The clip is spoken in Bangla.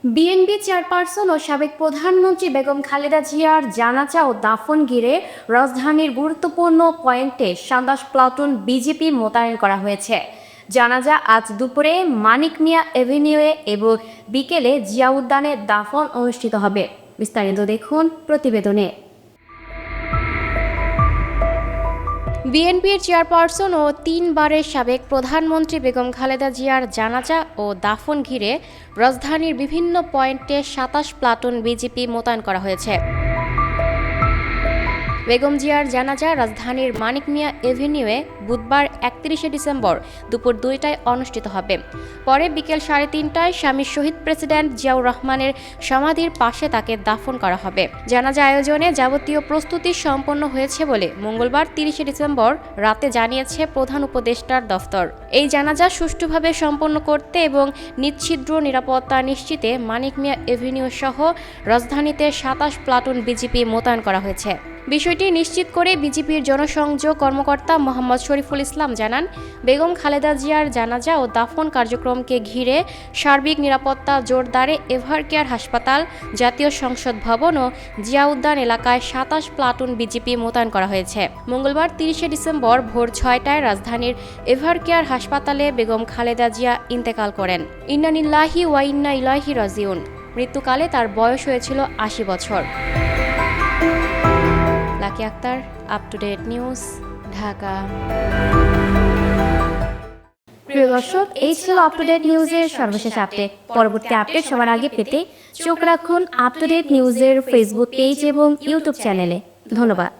বিএনপি চেয়ারপারসন ও সাবেক প্রধানমন্ত্রী বেগম খালেদা জিয়ার জানাজা ও দাফন ঘিরে রাজধানীর গুরুত্বপূর্ণ পয়েন্টে ২৭ প্লাটুন বিজিপি মোতায়েন করা হয়েছে। জানাজা আজ দুপুরে মানিক মিয়া এভিনিউয়ে এবং বিকেলে জিয়া উদ্যানে দাফন অনুষ্ঠিত হবে। বিস্তারিত দেখুন প্রতিবেদনে। বিএনপির চেয়ারপারসন ও ৩ বারের সাবেক প্রধানমন্ত্রী বেগম খালেদা জিয়ার জানাজা ও দাফন ঘিরে রাজধানীর বিভিন্ন পয়েন্টে ২৭ প্লাটুন বিজিপি মোতায়েন করা হয়েছে। বেগম জিয়ার জানাজা রাজধানীর মানিক মিয়া এভিনিউয়ে বুধবার ৩১ ডিসেম্বর দুপুর ২টায় অনুষ্ঠিত হবে। পরে বিকেল ৩:৩০টায় স্বামী শহীদ প্রেসিডেন্ট জিয়াউর রহমানের সমাধির পাশে তাকে দাফন করা হবে। জানাজা আয়োজনে যাবতীয় প্রস্তুতি সম্পন্ন হয়েছে বলে মঙ্গলবার ৩০ ডিসেম্বর রাতে জানিয়েছে প্রধান উপদেষ্টার দফতর। এই জানাজা সুষ্ঠুভাবে সম্পন্ন করতে এবং নিশ্ছিদ্র নিরাপত্তা নিশ্চিতে মানিক মিয়া এভিনিউ সহ রাজধানীতে ২৭ প্লাটুন বিজিপি মোতায়েন করা হয়েছে। বিষয়টি নিশ্চিত করে বিজিপির জনসংযোগ কর্মকর্তা মোহাম্মদ শরীফুল ইসলাম জানান, বেগম খালেদা জিয়ার জানাজা ও দাফন কার্যক্রমকে ঘিরে সার্বিক নিরাপত্তা জোরদারে এভারকেয়ার হাসপাতাল, জাতীয় সংসদ ভবন ও জিয়া উদ্যান এলাকায় ২৭ প্লাটুন বিজিপি মোতায়েন করা হয়েছে। মঙ্গলবার ৩০ ডিসেম্বর ভোর ৬টায় রাজধানীর এভারকেয়ার হাসপাতালে বেগম খালেদা জিয়া ইন্তেকাল করেন। ইন্না লিল্লাহি ওয়া ইন্না ইলাইহি রাজিউন। মৃত্যুকালে তার বয়স হয়েছিল ৮০ বছর। Lucky Akter, up to date news, Dhaka. প্রিয় দর্শক, এই ছিল আপ টু ডেট নিউজের সর্বশেষ আপডেট। পরবর্তী আপডেট সবার আগে পেতে চোখ রাখুন আপ টু ডেট নিউজের ফেসবুক পেজ এবং ইউটিউব চ্যানেলে। ধন্যবাদ।